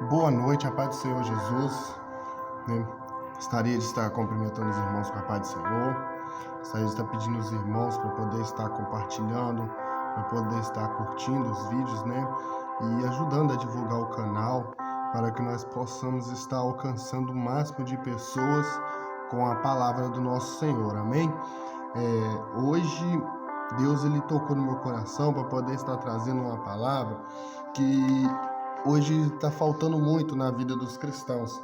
Boa noite, a paz do Senhor Jesus. Gostaria de estar cumprimentando os irmãos com a paz do Senhor. Gostaria de estar pedindo os irmãos para poder estar compartilhando, para poder estar curtindo os vídeos, e ajudando a divulgar o canal, para que nós possamos estar alcançando o máximo de pessoas com a palavra do nosso Senhor. Amém? Hoje Deus tocou no meu coração para poder estar trazendo uma palavra que hoje está faltando muito na vida dos cristãos.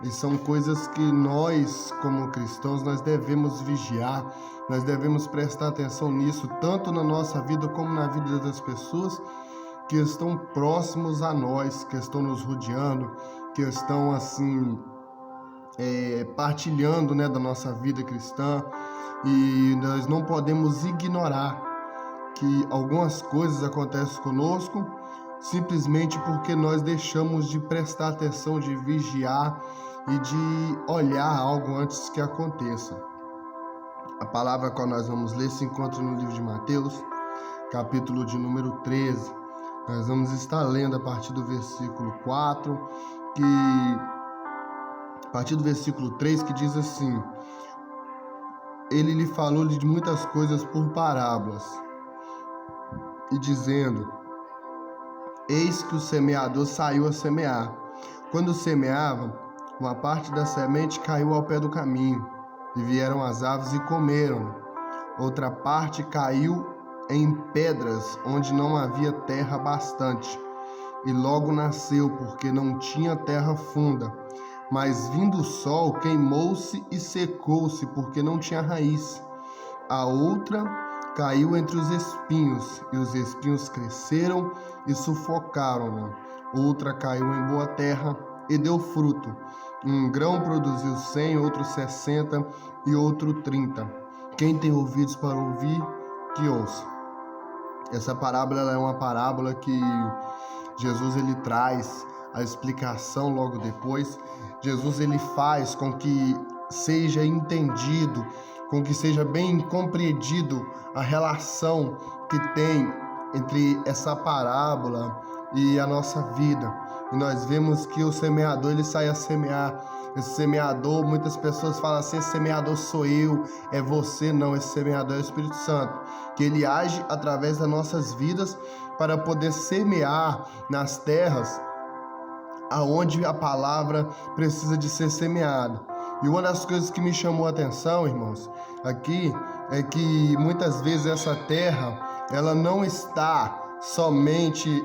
E são coisas que nós, como cristãos, nós devemos vigiar, nós devemos prestar atenção nisso, tanto na nossa vida como na vida das pessoas que estão próximos a nós, que estão nos rodeando, que estão partilhando, da nossa vida cristã. E nós não podemos ignorar que algumas coisas acontecem conosco simplesmente porque nós deixamos de prestar atenção, de vigiar e de olhar algo antes que aconteça. A palavra que nós vamos ler se encontra no livro de Mateus, capítulo de número 13. Nós vamos estar lendo a partir do versículo 4, a partir do versículo 3, que diz assim: Ele lhe falou de muitas coisas por parábolas, e dizendo: Eis que o semeador saiu a semear. Quando semeava, uma parte da semente caiu ao pé do caminho, e vieram as aves e comeram. Outra parte caiu em pedras, onde não havia terra bastante, e logo nasceu, porque não tinha terra funda. Mas vindo o sol, queimou-se e secou-se, porque não tinha raiz. A outra caiu entre os espinhos, e os espinhos cresceram e sufocaram-na. Outra caiu em boa terra e deu fruto. Um grão produziu 100, outro 60 e outro 30. Quem tem ouvidos para ouvir, que ouça. Essa parábola é uma parábola que Jesus traz a explicação logo depois. Jesus faz com que seja entendido, com que seja bem compreendido a relação que tem entre essa parábola e a nossa vida. E nós vemos que o semeador sai a semear. Esse semeador, muitas pessoas falam assim: esse semeador sou eu, é você. Não, esse semeador é o Espírito Santo, que ele age através das nossas vidas para poder semear nas terras aonde a palavra precisa de ser semeada. E uma das coisas que me chamou a atenção, irmãos, aqui é que muitas vezes essa terra, ela não está somente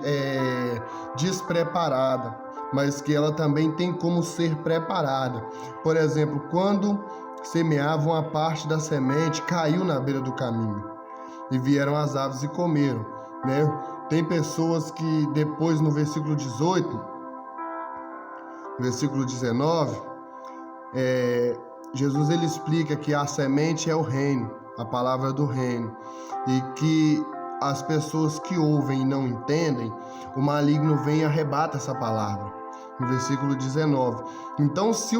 despreparada, mas que ela também tem como ser preparada. Por exemplo, quando semeavam, a parte da semente caiu na beira do caminho, e vieram as aves e comeram, Tem pessoas que depois, no versículo 18, versículo 19, Jesus explica que a semente é o reino, a palavra do reino, e que as pessoas que ouvem e não entendem, o maligno vem e arrebata essa palavra. No versículo 19. Então, se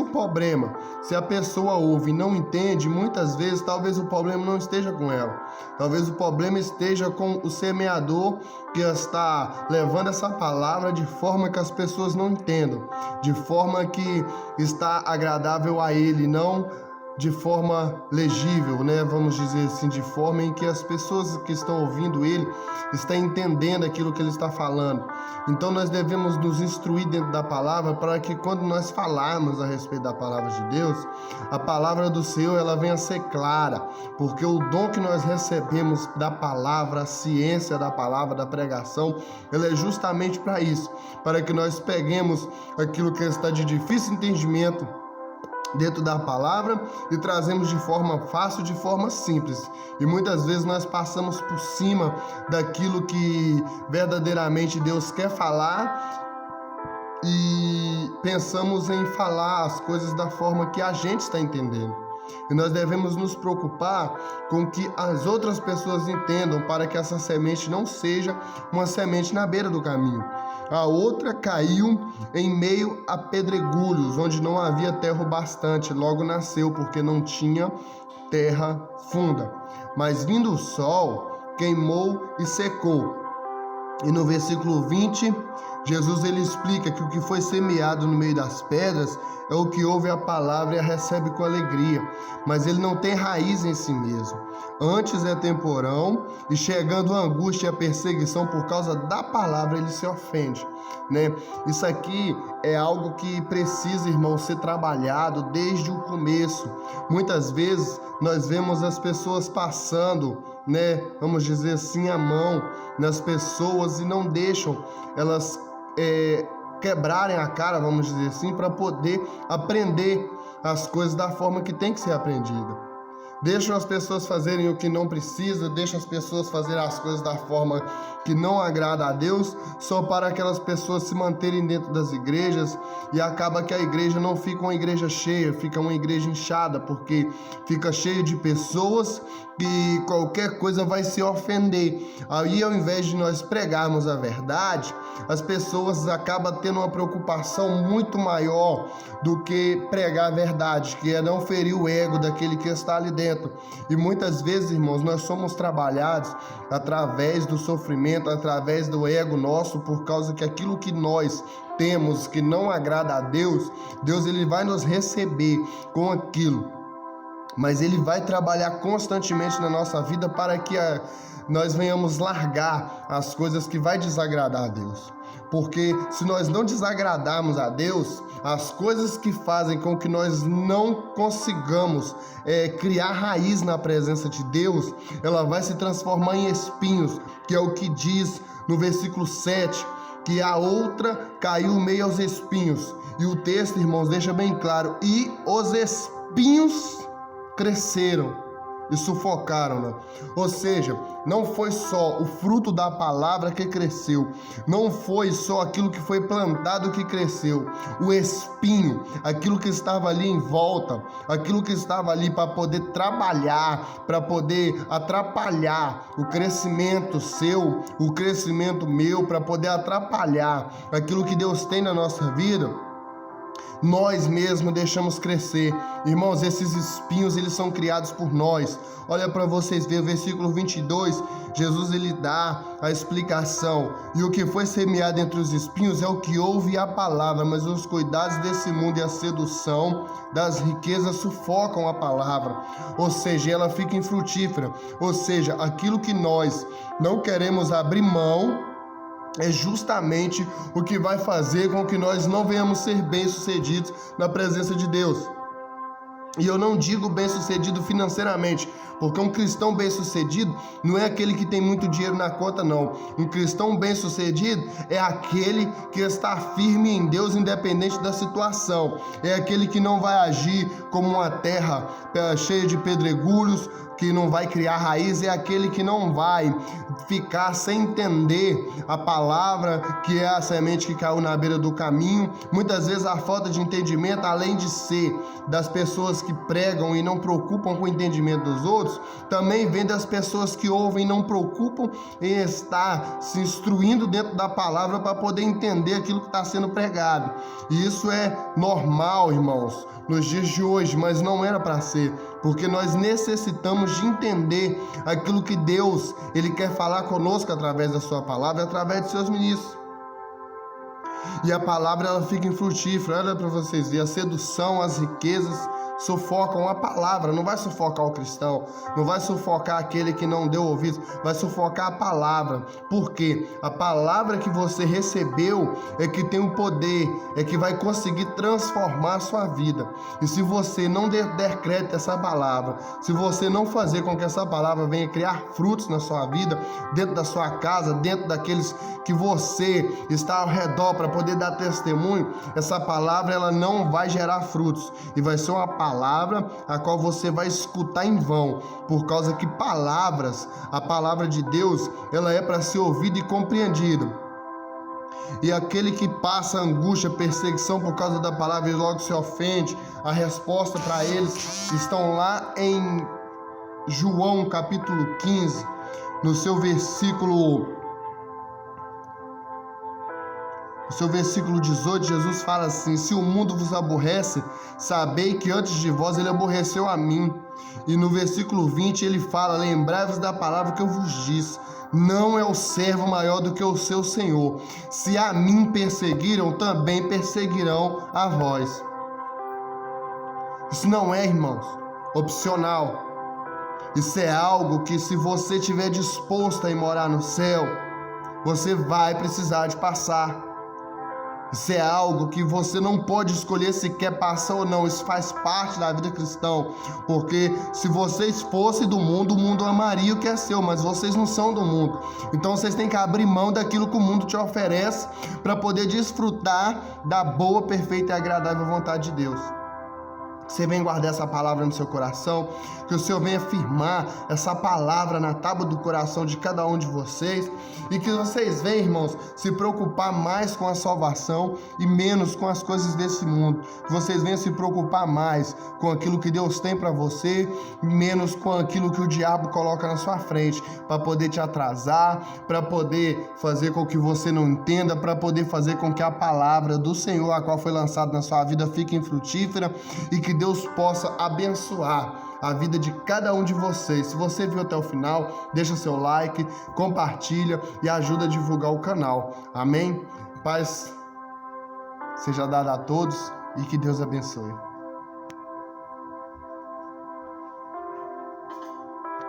a pessoa ouve e não entende, muitas vezes, talvez o problema não esteja com ela. Talvez o problema esteja com o semeador, que está levando essa palavra de forma que as pessoas não entendam, de forma que está agradável a ele, não de forma legível, vamos dizer assim, de forma em que as pessoas que estão ouvindo ele estão entendendo aquilo que ele está falando. Então nós devemos nos instruir dentro da palavra, para que quando nós falarmos a respeito da palavra de Deus, a palavra do Senhor ela venha a ser clara, porque o dom que nós recebemos da palavra, a ciência da palavra, da pregação, ela é justamente para isso, para que nós peguemos aquilo que está de difícil entendimento dentro da palavra e trazemos de forma fácil, de forma simples. E muitas vezes nós passamos por cima daquilo que verdadeiramente Deus quer falar e pensamos em falar as coisas da forma que a gente está entendendo. E nós devemos nos preocupar com que as outras pessoas entendam, para que essa semente não seja uma semente na beira do caminho. A outra caiu em meio a pedregulhos, onde não havia terra bastante. Logo nasceu, porque não tinha terra funda. Mas vindo o sol, queimou e secou. E no versículo 20, Jesus ele explica que o que foi semeado no meio das pedras é o que ouve a palavra e a recebe com alegria, mas ele não tem raiz em si mesmo. Antes é temporão e chegando a angústia e a perseguição por causa da palavra ele se ofende, né? Isso aqui é algo que precisa, irmão, ser trabalhado desde o começo. Muitas vezes nós vemos as pessoas passando, né, vamos dizer assim, a mão nas pessoas e não deixam elas quebrarem a cara, vamos dizer assim, para poder aprender as coisas da forma que tem que ser aprendida. Deixam as pessoas fazerem o que não precisa, deixam as pessoas fazerem as coisas da forma que não agrada a Deus, só para aquelas pessoas se manterem dentro das igrejas, e acaba que a igreja não fica uma igreja cheia, fica uma igreja inchada, porque fica cheia de pessoas que qualquer coisa vai se ofender. Aí, ao invés de nós pregarmos a verdade, as pessoas acabam tendo uma preocupação muito maior do que pregar a verdade, que é não ferir o ego daquele que está ali dentro. E muitas vezes, irmãos, nós somos trabalhados através do sofrimento, através do ego nosso, por causa que aquilo que nós temos que não agrada a Deus, Deus ele vai nos receber com aquilo, mas ele vai trabalhar constantemente na nossa vida para que nós venhamos largar as coisas que vai desagradar a Deus. Porque se nós não desagradarmos a Deus, as coisas que fazem com que nós não consigamos criar raiz na presença de Deus, ela vai se transformar em espinhos, que é o que diz no versículo 7, que a outra caiu meio aos espinhos. E o texto, irmãos, deixa bem claro, e os espinhos cresceram e sufocaram-na. Ou seja, não foi só o fruto da palavra que cresceu, não foi só aquilo que foi plantado que cresceu, o espinho, aquilo que estava ali em volta, aquilo que estava ali para poder trabalhar, para poder atrapalhar o crescimento seu, o crescimento meu, para poder atrapalhar aquilo que Deus tem na nossa vida, nós mesmos deixamos crescer. Irmãos, esses espinhos, eles são criados por nós. Olha para vocês verem o versículo 22, Jesus ele dá a explicação. E o que foi semeado entre os espinhos é o que ouve a palavra, mas os cuidados desse mundo e a sedução das riquezas sufocam a palavra. Ou seja, ela fica infrutífera. Ou seja, aquilo que nós não queremos abrir mão é justamente o que vai fazer com que nós não venhamos ser bem-sucedidos na presença de Deus. E eu não digo bem-sucedido financeiramente, porque um cristão bem-sucedido não é aquele que tem muito dinheiro na conta, não. Um cristão bem-sucedido é aquele que está firme em Deus, independente da situação. É aquele que não vai agir como uma terra cheia de pedregulhos, que não vai criar raiz, é aquele que não vai ficar sem entender a palavra, que é a semente que caiu na beira do caminho. Muitas vezes a falta de entendimento, além de ser das pessoas que pregam e não preocupam com o entendimento dos outros, também vem das pessoas que ouvem e não preocupam em estar se instruindo dentro da palavra para poder entender aquilo que está sendo pregado. E isso é normal, irmãos, nos dias de hoje, mas não era para ser, porque nós necessitamos de entender aquilo que Deus ele quer falar conosco através da sua palavra, através de seus ministros. E a palavra ela fica infrutífera. Olha para vocês verem, a sedução, as riquezas sufocam a palavra. Não vai sufocar o cristão, não vai sufocar aquele que não deu ouvidos, vai sufocar a palavra. Por quê? A palavra que você recebeu é que tem o poder, é que vai conseguir transformar a sua vida. E se você não der crédito a essa palavra, se você não fazer com que essa palavra venha criar frutos na sua vida, dentro da sua casa, dentro daqueles que você está ao redor para poder dar testemunho, essa palavra ela não vai gerar frutos e vai ser uma palavra a qual você vai escutar em vão, por causa que a palavra de Deus, ela é para ser ouvida e compreendida. E aquele que passa angústia, perseguição por causa da palavra e logo se ofende, a resposta para eles estão lá em João capítulo 15, no seu versículo 18, Jesus fala assim: se o mundo vos aborrece, sabei que antes de vós ele aborreceu a mim. E no versículo 20 ele fala: lembrai-vos da palavra que eu vos disse, não é o servo maior do que o seu senhor. Se a mim perseguiram, também perseguirão a vós. Isso não é, irmãos, opcional. Isso é algo que, se você estiver disposto a ir morar no céu, você vai precisar de passar. Isso é algo que você não pode escolher se quer passar ou não. Isso faz parte da vida cristã. Porque se vocês fossem do mundo, o mundo amaria o que é seu, mas vocês não são do mundo. Então vocês têm que abrir mão daquilo que o mundo te oferece para poder desfrutar da boa, perfeita e agradável vontade de Deus. Você vem guardar essa palavra no seu coração, que o Senhor venha firmar essa palavra na tábua do coração de cada um de vocês, e que vocês venham, irmãos, se preocupar mais com a salvação e menos com as coisas desse mundo. Que vocês venham se preocupar mais com aquilo que Deus tem para você e menos com aquilo que o diabo coloca na sua frente, para poder te atrasar, para poder fazer com que você não entenda, para poder fazer com que a palavra do Senhor, a qual foi lançada na sua vida, fique infrutífera e que Deus possa abençoar a vida de cada um de vocês. Se você viu até o final, deixa seu like, compartilha e ajuda a divulgar o canal. Amém? Paz seja dada a todos e que Deus abençoe.